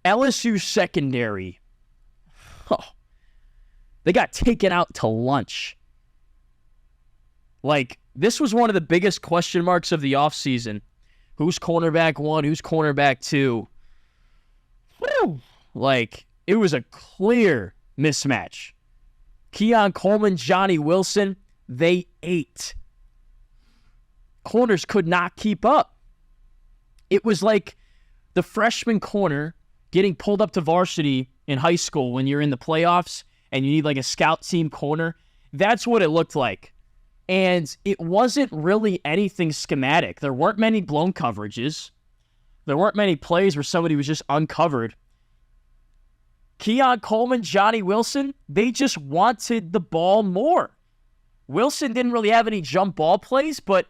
LSU secondary, they got taken out to lunch. Like, this was one of the biggest question marks of the offseason. Who's cornerback 1? Who's cornerback 2? Whew. Like, it was a clear mismatch. Keon, Coleman, Johnny Wilson, they ate. Corners could not keep up. It was like the freshman corner getting pulled up to varsity in high school when you're in the playoffs and you need like a scout team corner. That's what it looked like. And it wasn't really anything schematic. There weren't many blown coverages. There weren't many plays where somebody was just uncovered. Keon, Coleman, Johnny Wilson, they just wanted the ball more. Wilson didn't really have any jump ball plays, but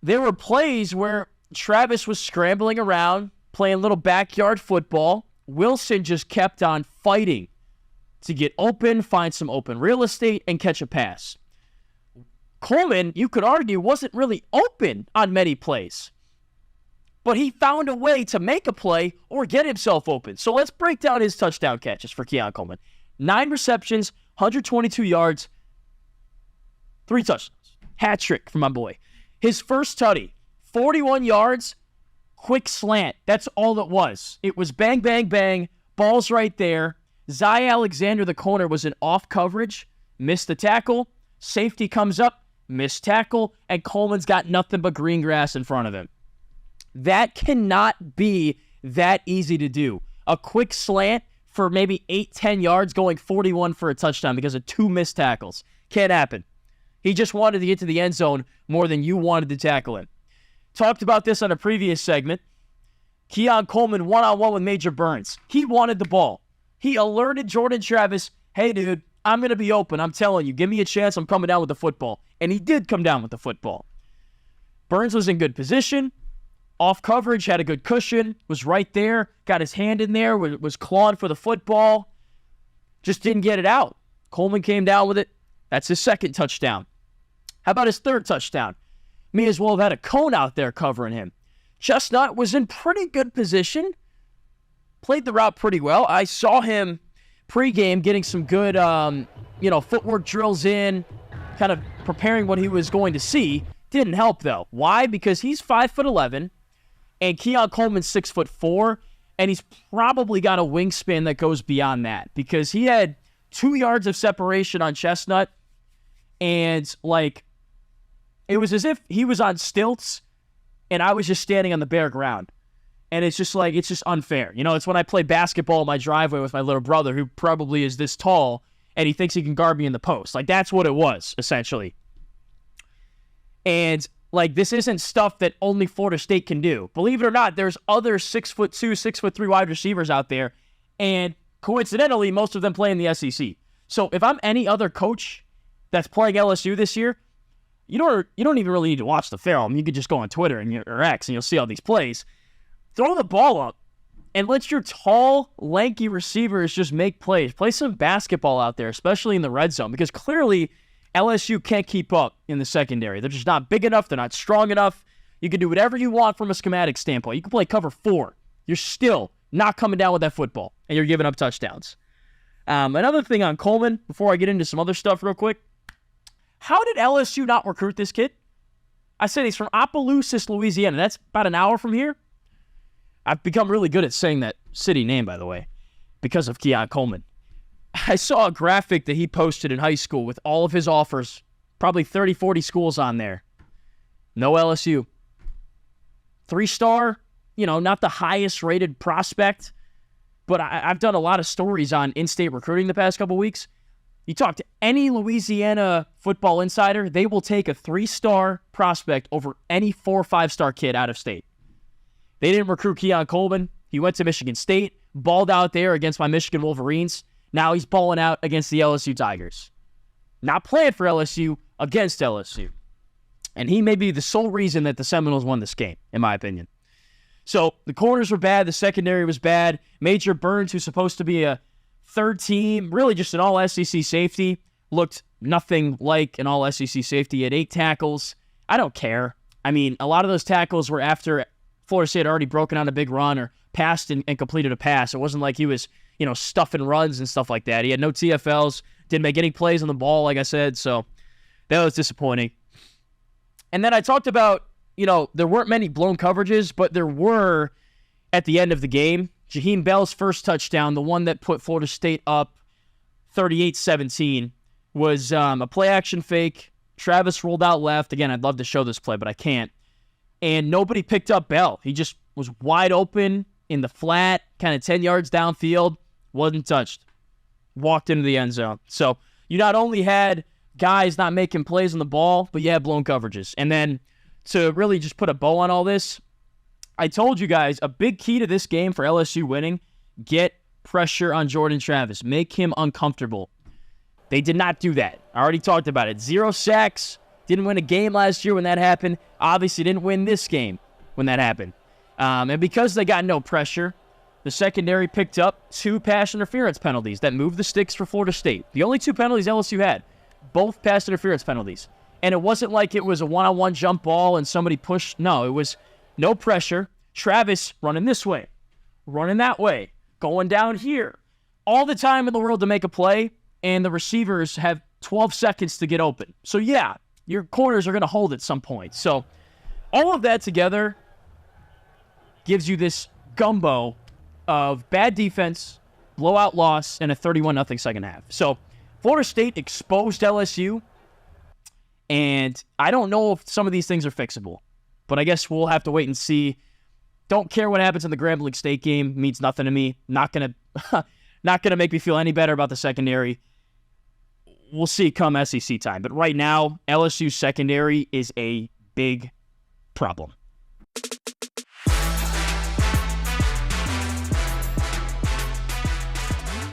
there were plays where Travis was scrambling around, playing little backyard football. Wilson just kept on fighting to get open, find some open real estate, and catch a pass. Coleman, you could argue, wasn't really open on many plays, but he found a way to make a play or get himself open. So let's break down his touchdown catches for Keon Coleman. 9 receptions, 122 yards, 3 touchdowns. Hat trick for my boy. His first tutty, 41 yards, quick slant. That's all it was. It was bang, bang, bang, ball's right there. Zy Alexander, the corner, was in off coverage, missed the tackle. Safety comes up, missed tackle, and Coleman's got nothing but green grass in front of him. That cannot be that easy to do. A quick slant for maybe 8-10 yards going 41 for a touchdown because of 2 missed tackles. Can't happen. He just wanted to get to the end zone more than you wanted to tackle him. Talked about this on a previous segment. Keon Coleman one-on-one with Major Burns. He wanted the ball. He alerted Jordan Travis, hey, dude, I'm going to be open. I'm telling you, give me a chance. I'm coming down with the football. And he did come down with the football. Burns was in good position. Off coverage, had a good cushion, was right there, got his hand in there, was clawing for the football. Just didn't get it out. Coleman came down with it. That's his second touchdown. How about his third touchdown? May as well have had a cone out there covering him. Chestnut was in pretty good position. Played the route pretty well. I saw him pregame getting some good, footwork drills in, kind of preparing what he was going to see. Didn't help, though. Why? Because he's 5'11", and Keon Coleman's 6'4", and he's probably got a wingspan that goes beyond that because he had 2 yards of separation on Chestnut, and, it was as if he was on stilts, and I was just standing on the bare ground. And it's just unfair. It's when I play basketball in my driveway with my little brother who probably is this tall, and he thinks he can guard me in the post. That's what it was, essentially. And, this isn't stuff that only Florida State can do. Believe it or not, there's other 6'2", 6'3" wide receivers out there, and coincidentally, most of them play in the SEC. So if I'm any other coach that's playing LSU this year, you don't even really need to watch the film. You could just go on Twitter or X, and you'll see all these plays. Throw the ball up and let your tall, lanky receivers just make plays. Play some basketball out there, especially in the red zone, because clearly LSU can't keep up in the secondary. They're just not big enough. They're not strong enough. You can do whatever you want from a schematic standpoint. You can play cover 4. You're still not coming down with that football, and you're giving up touchdowns. Another thing on Coleman, before I get into some other stuff real quick, how did LSU not recruit this kid? I said he's from Opelousas, Louisiana. That's about an hour from here. I've become really good at saying that city name, by the way, because of Keon Coleman. I saw a graphic that he posted in high school with all of his offers, probably 30, 40 schools on there. No LSU. 3-star, not the highest rated prospect, but I've done a lot of stories on in-state recruiting the past couple weeks. You talk to any Louisiana football insider, they will take a 3-star prospect over any 4 or 5-star kid out of state. They didn't recruit Keon Coleman. He went to Michigan State, balled out there against my Michigan Wolverines. Now he's balling out against the LSU Tigers. Not playing for LSU, against LSU. And he may be the sole reason that the Seminoles won this game, in my opinion. So the corners were bad. The secondary was bad. Major Burns, who's supposed to be a third team, really just an all-SEC safety, looked nothing like an all-SEC safety. He had 8 tackles. I don't care. A lot of those tackles were after Florida State had already broken on a big run or passed and completed a pass. It wasn't like he was, stuffing runs and stuff like that. He had no TFLs, didn't make any plays on the ball, like I said, so that was disappointing. And then I talked about, there weren't many blown coverages, but there were at the end of the game. Jaheim Bell's first touchdown, the one that put Florida State up 38-17, was a play-action fake. Travis rolled out left. Again, I'd love to show this play, but I can't. And nobody picked up Bell. He just was wide open in the flat, kind of 10 yards downfield, wasn't touched. Walked into the end zone. So you not only had guys not making plays on the ball, but you had blown coverages. And then to really just put a bow on all this, I told you guys a big key to this game for LSU winning, get pressure on Jordan Travis. Make him uncomfortable. They did not do that. I already talked about it. 0 sacks. Didn't win a game last year when that happened. Obviously didn't win this game when that happened. And because they got no pressure, the secondary picked up 2 pass interference penalties that moved the sticks for Florida State. The only 2 penalties LSU had, both pass interference penalties. And it wasn't like it was a one-on-one jump ball and somebody pushed. No, it was no pressure. Travis running this way, running that way, going down here. All the time in the world to make a play, and the receivers have 12 seconds to get open. So, yeah, your corners are going to hold at some point. So, all of that together gives you this gumbo of bad defense, blowout loss, and a 31-0 second half. So, Florida State exposed LSU, and I don't know if some of these things are fixable, but I guess we'll have to wait and see. Don't care what happens in the Grambling State game. Means nothing to me. Not gonna make me feel any better about the secondary. We'll see come SEC time. But right now, LSU's secondary is a big problem.